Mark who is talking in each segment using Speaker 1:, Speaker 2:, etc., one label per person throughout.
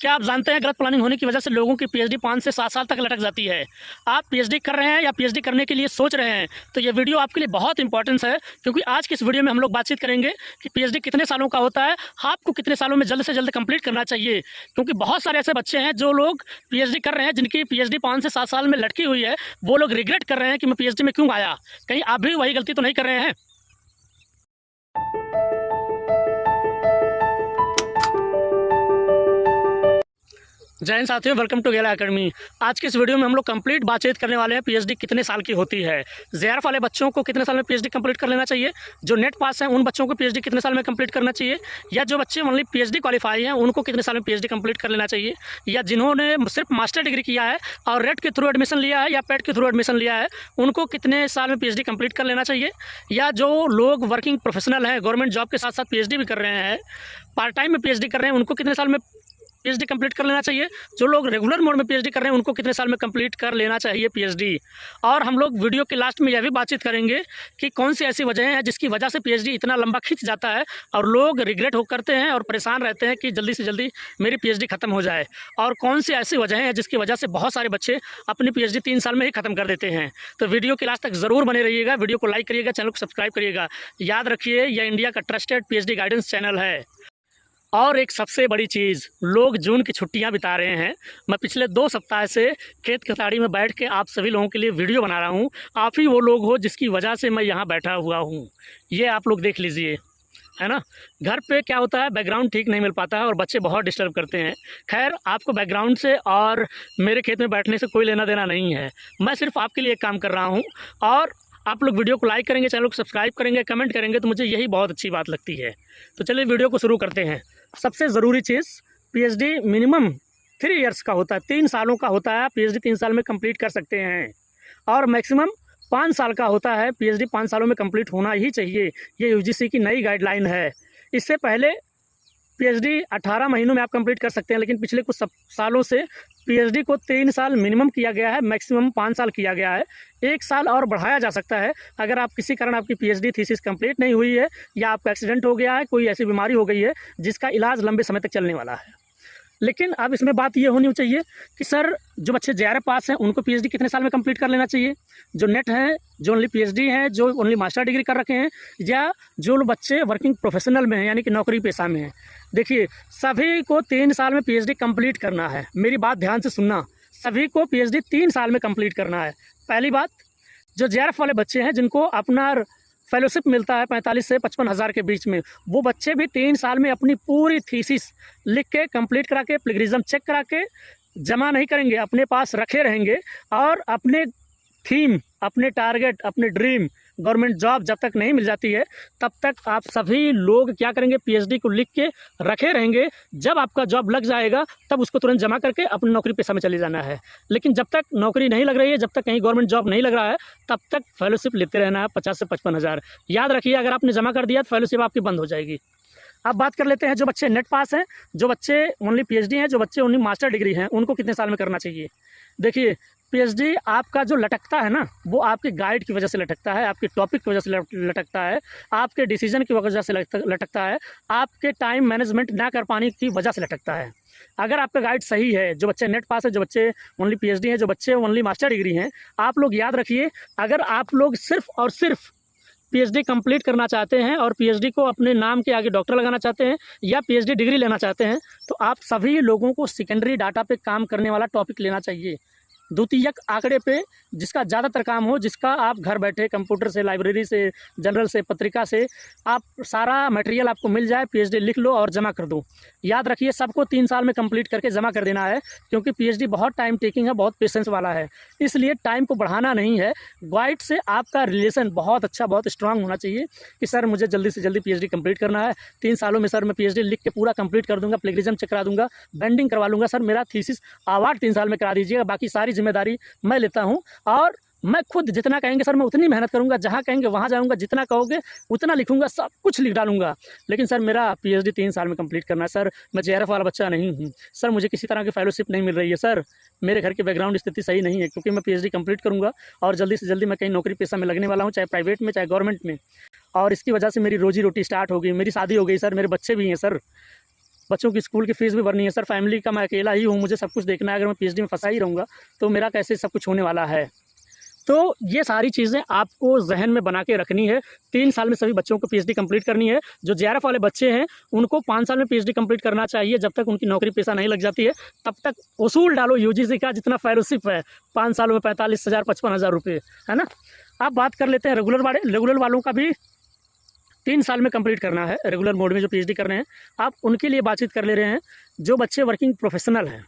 Speaker 1: क्या आप जानते हैं गलत प्लानिंग होने की वजह से लोगों की पीएचडी 5 से 7 साल तक लटक जाती है। आप पीएचडी कर रहे हैं या पीएचडी करने के लिए सोच रहे हैं तो ये वीडियो आपके लिए बहुत इंपॉर्टेंट है, क्योंकि आज की इस वीडियो में हम लोग बातचीत करेंगे कि पीएचडी कितने सालों का होता है, आपको कितने सालों में जल्द से जल्द कंप्लीट करना चाहिए। क्योंकि बहुत सारे ऐसे बच्चे हैं जो लोग पीएचडी कर रहे हैं, जिनकी पीएचडी 5 से 7 साल में लटकी हुई है। वो लोग रिग्रेट कर रहे हैं कि मैं पीएचडी में क्यों आया। कहीं आप भी वही गलती तो नहीं कर रहे हैं। जय हिंद साथियों, वेलकम टू गेला एकेडमी। आज की इस वीडियो में हम लोग कंप्लीट बातचीत करने वाले हैं पीएचडी कितने साल की होती है। जेआरएफ वाले बच्चों को कितने साल में पीएचडी कंप्लीट कर लेना चाहिए, जो नेट पास हैं उन बच्चों को पीएचडी कितने साल में कंप्लीट करना चाहिए, या जो बच्चे ओनली पीएचडी क्वालिफाई हैं उनको कितने साल में पीएचडी कंप्लीट कर लेना चाहिए, या जिन्होंने सिर्फ मास्टर डिग्री किया है और रेट के थ्रू एडमिशन लिया है या पेट के थ्रू एडमिशन लिया है उनको कितने साल में पीएचडी कंप्लीट कर लेना चाहिए, या जो लोग वर्किंग प्रोफेशनल हैं, गवर्नमेंट जॉब के साथ साथ पीएचडी भी कर रहे हैं, पार्ट टाइम में पीएचडी कर रहे हैं, उनको कितने साल में पीएचडी कंप्लीट कर लेना चाहिए, जो लोग रेगुलर मोड में पीएचडी कर रहे हैं उनको कितने साल में कंप्लीट कर लेना चाहिए पीएचडी। और हम लोग वीडियो के लास्ट में यह भी बातचीत करेंगे कि कौन सी ऐसी वजह है जिसकी वजह से पीएचडी इतना लंबा खिंच जाता है और लोग रिग्रेट हो करते हैं और परेशान रहते हैं कि जल्दी से जल्दी मेरी पीएचडी खत्म हो जाए, और कौन सी ऐसी वजह है जिसकी वजह से बहुत सारे बच्चे अपनी पीएचडी 3 साल में ही खत्म कर देते हैं। तो वीडियो के लास्ट तक ज़रूर बने रहिएगा, वीडियो को लाइक करिएगा, चैनल को सब्सक्राइब करिएगा। याद रखिए, यह इंडिया का ट्रस्टेड पीएचडी गाइडेंस चैनल है। और एक सबसे बड़ी चीज़, लोग जून की छुट्टियां बिता रहे हैं। मैं पिछले 2 सप्ताह से खेत खताड़ी में बैठ के आप सभी लोगों के लिए वीडियो बना रहा हूं। आप ही वो लोग हो जिसकी वजह से मैं यहां बैठा हुआ हूं। ये आप लोग देख लीजिए, है ना। घर पे क्या होता है, बैकग्राउंड ठीक नहीं मिल पाता है और बच्चे बहुत डिस्टर्ब करते हैं। खैर, आपको बैकग्राउंड से और मेरे खेत में बैठने से कोई लेना देना नहीं है। मैं सिर्फ आपके लिए एक काम कर रहा हूँ, और आप लोग वीडियो को लाइक करेंगे, चैनल को सब्सक्राइब करेंगे, कमेंट करेंगे तो मुझे यही बहुत अच्छी बात लगती है। तो चलिए वीडियो को शुरू करते हैं। सबसे ज़रूरी चीज़, पीएचडी मिनिमम 3 इयर्स का होता है, 3 सालों का होता है। पीएचडी 3 साल में कंप्लीट कर सकते हैं, और मैक्सिमम 5 साल का होता है। पीएचडी 5 सालों में कंप्लीट होना ही चाहिए। ये यूजीसी की नई गाइडलाइन है। इससे पहले पीएचडी 18 महीनों में आप कंप्लीट कर सकते हैं, लेकिन पिछले कुछ सालों से पीएचडी को 3 साल मिनिमम किया गया है, मैक्सिमम 5 साल किया गया है। 1 साल और बढ़ाया जा सकता है अगर आप किसी कारण आपकी पीएचडी थीसिस कंप्लीट नहीं हुई है, या आपका एक्सीडेंट हो गया है, कोई ऐसी बीमारी हो गई है जिसका इलाज लंबे समय तक चलने वाला है। लेकिन अब इसमें बात ये होनी चाहिए कि सर, जो बच्चे जेआरएफ पास हैं उनको पीएचडी कितने साल में कंप्लीट कर लेना चाहिए, जो नेट हैं, जो ओनली पीएचडी हैं, जो ओनली मास्टर डिग्री कर रखे हैं, या जो बच्चे वर्किंग प्रोफेशनल में हैं यानी कि नौकरी पेशा में हैं। देखिए, सभी को 3 साल में पीएचडी कंप्लीट करना है। मेरी बात ध्यान से सुनना, सभी को पीएचडी 3 साल में कंप्लीट करना है। पहली बात, जो जेआरएफ वाले बच्चे हैं जिनको अपना फेलोशिप मिलता है 45 से 55 हज़ार के बीच में, वो बच्चे भी 3 साल में अपनी पूरी थीसिस लिख के कंप्लीट करा के, प्लेगरिज्म चेक करा के जमा नहीं करेंगे, अपने पास रखे रहेंगे, और अपने थीम, अपने टारगेट, अपने ड्रीम गवर्नमेंट जॉब जब तक नहीं मिल जाती है तब तक आप सभी लोग क्या करेंगे, पीएचडी को लिख के रखे रहेंगे। जब आपका जॉब लग जाएगा तब उसको तुरंत जमा करके अपनी नौकरी पेशा में चले जाना है। लेकिन जब तक नौकरी नहीं लग रही है, जब तक कहीं गवर्नमेंट जॉब नहीं लग रहा है, तब तक फेलोशिप लेते रहना है 50 से 55 हज़ार। याद रखिए, अगर आपने जमा कर दिया तो फेलोशिप आपकी बंद हो जाएगी। अब बात कर लेते हैं जो बच्चे नेट पास हैं, जो बच्चे ओनली पीएचडी हैं, जो बच्चे ओनली मास्टर डिग्री हैं, उनको कितने साल में करना चाहिए। देखिए, पीएचडी आपका जो लटकता है ना, वो आपके गाइड की वजह से लटकता है, आपके टॉपिक की वजह से लटकता है, आपके डिसीजन की वजह से लटकता है, आपके टाइम मैनेजमेंट ना कर पाने की वजह से लटकता है। अगर आपका गाइड सही है, जो बच्चे नेट पास है, जो बच्चे ओनली पीएचडी हैं, जो बच्चे ओनली मास्टर डिग्री हैं, आप लोग याद रखिए, अगर आप लोग सिर्फ और सिर्फ पीएचडी कंप्लीट करना चाहते हैं और पीएचडी को अपने नाम के आगे डॉक्टर लगाना चाहते हैं, या पीएचडी डिग्री लेना चाहते हैं, तो आप सभी लोगों को सेकेंडरी डाटा पे काम करने वाला टॉपिक लेना चाहिए। द्वितीयक आंकड़े पे जिसका ज़्यादातर काम हो, जिसका आप घर बैठे कंप्यूटर से, लाइब्रेरी से, जनरल से, पत्रिका से आप सारा मटेरियल आपको मिल जाए, पीएचडी लिख लो और जमा कर दो। याद रखिए, सबको 3 साल में कंप्लीट करके जमा कर देना है, क्योंकि पीएचडी बहुत टाइम टेकिंग है, बहुत पेशेंस वाला है। इसलिए टाइम को बढ़ाना नहीं है। गाइड से आपका रिलेशन बहुत अच्छा, बहुत स्ट्रांग होना चाहिए कि सर, मुझे जल्दी से जल्दी पीएचडी कंप्लीट करना है, 3 सालों में सर मैं पीएचडी लिख के पूरा कंप्लीट कर दूंगा, प्लेगरिज्म चेक करा दूंगा, बेंडिंग करवा लूँगा, सर मेरा थीसिस अवार्ड 3 साल में करा दीजिएगा, बाकी सारी जिम्मेदारी मैं लेता हूँ, और मैं खुद जितना कहेंगे सर मैं उतनी मेहनत करूंगा, जहाँ कहेंगे वहाँ जाऊंगा, जितना कहोगे उतना लिखूंगा, सब कुछ लिख डालूंगा। लेकिन सर, मेरा पीएचडी 3 साल में कंप्लीट करना है। सर, मैं जेआरएफ वाला बच्चा नहीं हूँ। सर, मुझे किसी तरह की फेलोशिप नहीं मिल रही है। सर, मेरे घर की बैकग्राउंड स्थिति सही नहीं है, क्योंकि मैं पीएचडी कंप्लीट करूँगा और जल्दी से जल्दी मैं कहीं नौकरी पेशा में लगने वाला हूँ, चाहे प्राइवेट में चाहे गवर्नमेंट में, और इसकी वजह से मेरी रोजी रोटी स्टार्ट हो गई, मेरी शादी हो गई, सर मेरे बच्चे भी हैं। सर, बच्चों की स्कूल की फ़ीस भी भरनी है। सर फैमिली का मैं अकेला ही हूँ, मुझे सब कुछ देखना है, अगर मैं पीएचडी में फंसा ही रहूँगा तो मेरा कैसे सब कुछ होने वाला है। तो ये सारी चीज़ें आपको ज़हन में बना के रखनी है। 3 साल में सभी बच्चों को पीएचडी कंप्लीट करनी है। जो जेआरएफ वाले बच्चे हैं उनको 5 साल में पीएचडी कंप्लीट करना चाहिए। जब तक उनकी नौकरी पेशा नहीं लग जाती है तब तक वसूल डालो यूजीसी का जितना फेलोशिप है, 5 सालों में 45,000 55,000 रुपये, है ना। अब बात कर लेते हैं रेगुलर वालों का भी 3 साल में कंप्लीट करना है। रेगुलर मोड में जो पीएचडी कर रहे हैं आप उनके लिए बातचीत कर ले रहे हैं। जो बच्चे वर्किंग प्रोफेशनल हैं,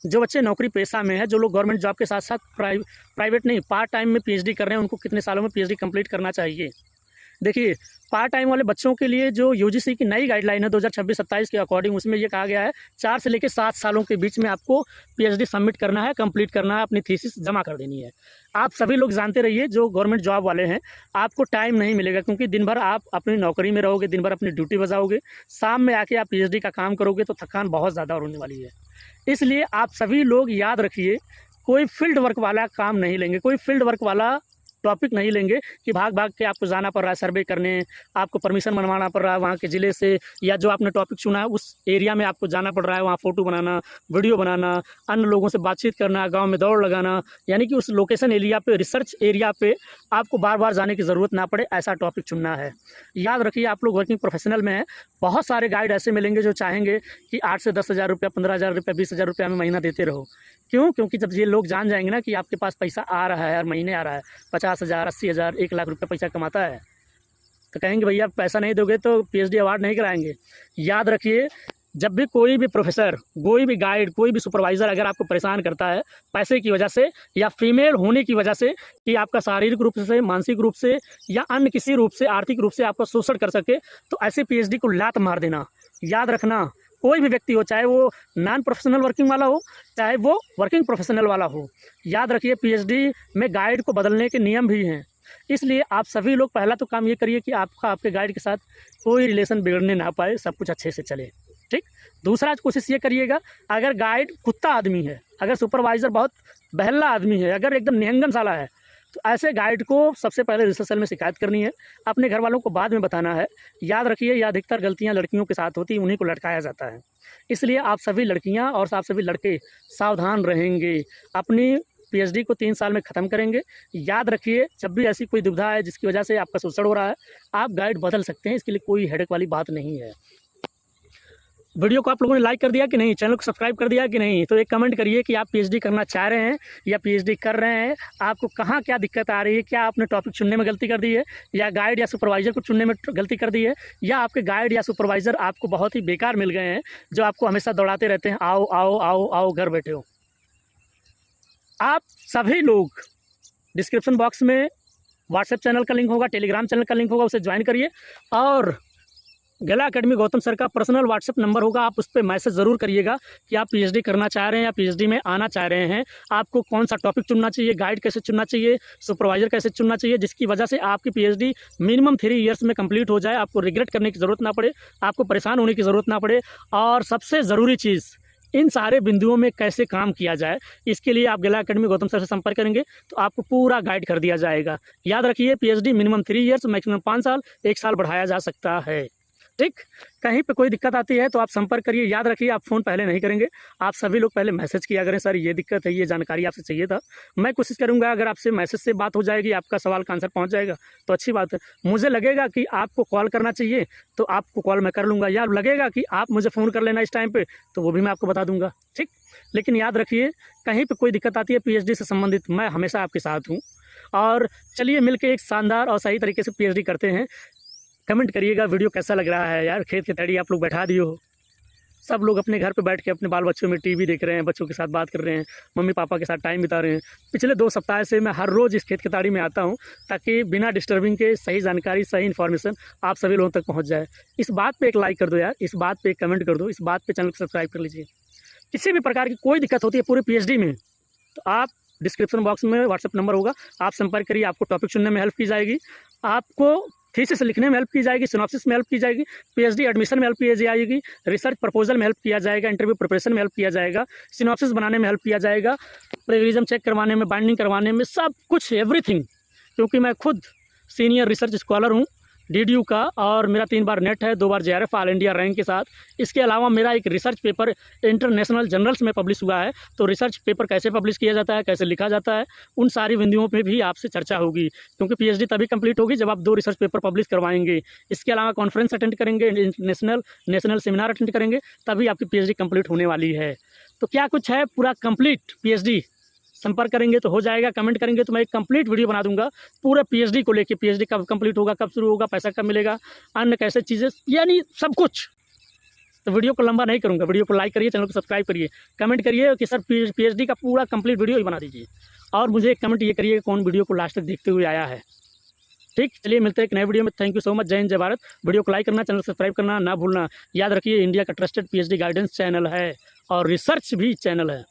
Speaker 1: जो बच्चे नौकरी पेशा में हैं, जो लोग गवर्नमेंट जॉब के साथ साथ प्राइवेट नहीं पार्ट टाइम में पीएचडी कर रहे हैं, उनको कितने सालों में पीएचडी कंप्लीट करना चाहिए। देखिए पार्ट टाइम वाले बच्चों के लिए जो यूजीसी की नई गाइडलाइन है 2026-27 के अकॉर्डिंग, उसमें ये कहा गया है 4 से लेकर 7 सालों के बीच में आपको पीएचडी सबमिट करना है, कंप्लीट करना है, अपनी थीसिस जमा कर देनी है। आप सभी लोग जानते रहिए जो गवर्नमेंट जॉब वाले हैं आपको टाइम नहीं मिलेगा, क्योंकि दिन भर आप अपनी नौकरी में रहोगे, दिन भर अपनी ड्यूटी बजाओगे, शाम में आके आप पीएचडी का काम करोगे तो थकान बहुत ज़्यादा होने वाली है। इसलिए आप सभी लोग याद रखिए, कोई फील्ड वर्क वाला काम नहीं लेंगे, कोई फील्ड वर्क वाला टॉपिक नहीं लेंगे कि भाग भाग के आपको जाना पड़ रहा है सर्वे करने, आपको परमिशन बनवाना पड़ रहा है वहाँ के ज़िले से, या जो आपने टॉपिक चुना है उस एरिया में आपको जाना पड़ रहा है, वहाँ फ़ोटो बनाना, वीडियो बनाना, अन्य लोगों से बातचीत करना, गांव में दौड़ लगाना, यानी कि उस लोकेशन एरिया पे, रिसर्च एरिया पे आपको बार बार जाने की ज़रूरत ना पड़े, ऐसा टॉपिक चुनना है। याद रखिए आप लोग वर्किंग प्रोफेशनल में हैं, बहुत सारे गाइड ऐसे मिलेंगे जो चाहेंगे कि 8 से 10,000 रुपया, 15,000 रुपया, 20,000 रुपया में महीना देते रहो। क्यों? क्योंकि जब ये लोग जान जाएंगे ना कि आपके पास पैसा आ रहा है, हर महीने आ रहा है, 50,000, 80,000, 1 लाख रुपये पैसा कमाता है, तो कहेंगे भैया पैसा नहीं दोगे तो पीएचडी अवार्ड नहीं कराएंगे। याद रखिए जब भी कोई भी प्रोफेसर, कोई भी गाइड, कोई भी सुपरवाइज़र अगर आपको परेशान करता है पैसे की वजह से या फीमेल होने की वजह से कि आपका शारीरिक रूप से, मानसिक रूप से या अन्य किसी रूप से, आर्थिक रूप से आपका शोषण कर सके, तो ऐसे पीएचडी को लात मार देना। याद रखना कोई भी व्यक्ति हो, चाहे वो नॉन प्रोफेशनल वर्किंग वाला हो, चाहे वो वर्किंग प्रोफेशनल वाला हो, याद रखिए पीएचडी में गाइड को बदलने के नियम भी हैं। इसलिए आप सभी लोग पहला तो काम ये करिए कि आपके गाइड के साथ कोई रिलेशन बिगड़ने ना पाए, सब कुछ अच्छे से चले, ठीक। दूसरा कोशिश ये करिएगा, अगर गाइड कुत्ता आदमी है, अगर सुपरवाइज़र बहुत बहला आदमी है, अगर एकदम निहंगन साला है, तो ऐसे गाइड को सबसे पहले रिसर्च सेल में शिकायत करनी है, अपने घर वालों को बाद में बताना है। याद रखिए ये अधिकतर गलतियां लड़कियों के साथ होती हैं, उन्हीं को लटकाया जाता है। इसलिए आप सभी लड़कियां और आप सभी लड़के सावधान रहेंगे, अपनी पीएचडी को 3 साल में ख़त्म करेंगे। याद रखिए जब भी ऐसी कोई दुविधा है जिसकी वजह से आपका शोषण हो रहा है, आप गाइड बदल सकते हैं, इसके लिए कोई हेडेक वाली बात नहीं है। वीडियो को आप लोगों ने लाइक कर दिया कि नहीं, चैनल को सब्सक्राइब कर दिया कि नहीं, तो एक कमेंट करिए कि आप पीएचडी करना चाह रहे हैं या पीएचडी कर रहे हैं, आपको कहाँ क्या दिक्कत आ रही है, क्या आपने टॉपिक चुनने में गलती कर दी है, या गाइड या सुपरवाइज़र को चुनने में गलती कर दी है, या आपके गाइड या सुपरवाइज़र आपको बहुत ही बेकार मिल गए हैं जो आपको हमेशा दौड़ाते रहते हैं, आओ आओ आओ आओ घर बैठे हो। आप सभी लोग डिस्क्रिप्शन बॉक्स में व्हाट्सएप चैनल का लिंक होगा, टेलीग्राम चैनल का लिंक होगा, उसे ज्वाइन करिए, और गेला एकेडमी गौतम सर का पर्सनल व्हाट्सएप नंबर होगा, आप उस पर मैसेज ज़रूर करिएगा कि आप पीएचडी करना चाह रहे हैं या पीएचडी में आना चाह रहे हैं, आपको कौन सा टॉपिक चुनना चाहिए, गाइड कैसे चुनना चाहिए, सुपरवाइज़र कैसे चुनना चाहिए, जिसकी वजह से आपकी पीएचडी मिनिमम 3 ईयर्स में कंप्लीट हो जाए, आपको रिग्रेट करने की ज़रूरत ना पड़े, आपको परेशान होने की ज़रूरत ना पड़े। और सबसे ज़रूरी चीज़, इन सारे बिंदुओं में कैसे काम किया जाए, इसके लिए आप गेला एकेडमी गौतम सर से संपर्क करेंगे तो आपको पूरा गाइड कर दिया जाएगा। याद रखिए पीएचडी मिनिमम 3 ईयर्स, मैक्सिमम 5 साल, 1 साल बढ़ाया जा सकता है, ठीक। कहीं पे कोई दिक्कत आती है तो आप संपर्क करिए। याद रखिए आप फ़ोन पहले नहीं करेंगे, आप सभी लोग पहले मैसेज किया करें, सर ये दिक्कत है, ये जानकारी आपसे चाहिए था। मैं कोशिश करूंगा अगर आपसे मैसेज से बात हो जाएगी, आपका सवाल का आंसर पहुंच जाएगा तो अच्छी बात है। मुझे लगेगा कि आपको कॉल करना चाहिए तो आपको कॉल मैं कर लूँगा, या लगेगा कि आप मुझे फ़ोन कर लेना इस टाइम पर तो वो भी मैं आपको बता दूँगा, ठीक। लेकिन याद रखिए कहीं पर कोई दिक्कत आती है पीएचडी से संबंधित, मैं हमेशा आपके साथ हूँ। और चलिए मिल के एक शानदार और सही तरीके से पीएचडी करते हैं। कमेंट करिएगा वीडियो कैसा लग रहा है। यार खेत की तड़ी आप लोग बैठा दिए हो, सब लोग अपने घर पे बैठ के अपने बाल बच्चों में टीवी देख रहे हैं, बच्चों के साथ बात कर रहे हैं, मम्मी पापा के साथ टाइम बिता रहे हैं। पिछले 2 सप्ताह से मैं हर रोज़ इस खेत की ताड़ी में आता हूं ताकि बिना डिस्टर्बिंग के सही जानकारी, सही इन्फॉर्मेशन आप सभी लोगों तक पहुंच जाए। इस बात पे एक लाइक कर दो यार, इस बात पे एक कमेंट कर दो, इस बात पे चैनल को सब्सक्राइब कर लीजिए। किसी भी प्रकार की कोई दिक्कत होती है पूरे पीएचडी में तो आप डिस्क्रिप्शन बॉक्स में व्हाट्सएप नंबर होगा, आप संपर्क करिए। आपको टॉपिक चुनने में हेल्प की जाएगी, आपको थीसिस लिखने में हेल्प की जाएगी, सिनॉप्सिस में हेल्प की जाएगी, पीएचडी एडमिशन में हेल्प की जाएगी, रिसर्च प्रपोजल में हेल्प किया जाएगा, इंटरव्यू प्रिपरेशन में हेल्प किया जाएगा, सिनॉप्सिस बनाने में हेल्प किया जाएगा, प्लेगरिज्म चेक करवाने में, बाइंडिंग करवाने में, सब कुछ एवरीथिंग। क्योंकि मैं खुद सीनियर रिसर्च स्कॉलर हूँ DDU का, और मेरा 3 बार नेट है, 2 बार JRF ऑल इंडिया रैंक के साथ। इसके अलावा मेरा एक रिसर्च पेपर इंटरनेशनल जर्नल्स में पब्लिश हुआ है। तो रिसर्च पेपर कैसे पब्लिश किया जाता है, कैसे लिखा जाता है, उन सारी बिंदुओं पे भी आपसे चर्चा होगी, क्योंकि PhD तभी कंप्लीट होगी जब आप 2 रिसर्च पेपर पब्लिश करवाएंगे। इसके अलावा कॉन्फ्रेंस अटेंड करेंगे, नेशनल सेमिनार अटेंड करेंगे, तभी आपकी PhD कंप्लीट होने वाली है। तो क्या कुछ है पूरा कंप्लीट PhD, संपर्क करेंगे तो हो जाएगा, कमेंट करेंगे तो मैं एक कंप्लीट वीडियो बना दूंगा पूरे PhD को लेके, PhD कब कंप्लीट होगा, कब शुरू होगा, पैसा कब मिलेगा, अन्य कैसे चीज़ें, यानी सब कुछ। तो वीडियो को लंबा नहीं करूंगा, वीडियो को लाइक करिए, चैनल को सब्सक्राइब करिए, कमेंट करिए कि सर PhD का पूरा कंप्लीट वीडियो ही बना दीजिए, और मुझे एक कमेंट ये करिए कि कौन वीडियो को लास्ट तक देखते हुए आया है। ठीक, चलिए मिलते हैं एक नए वीडियो में। Thank you so much. जय हिंद, जय भारत। वीडियो को लाइक करना, चैनल को सब्सक्राइब करना ना भूलना। याद रखिए, इंडिया का ट्रस्टेड PhD गाइडेंस चैनल है और रिसर्च भी चैनल है।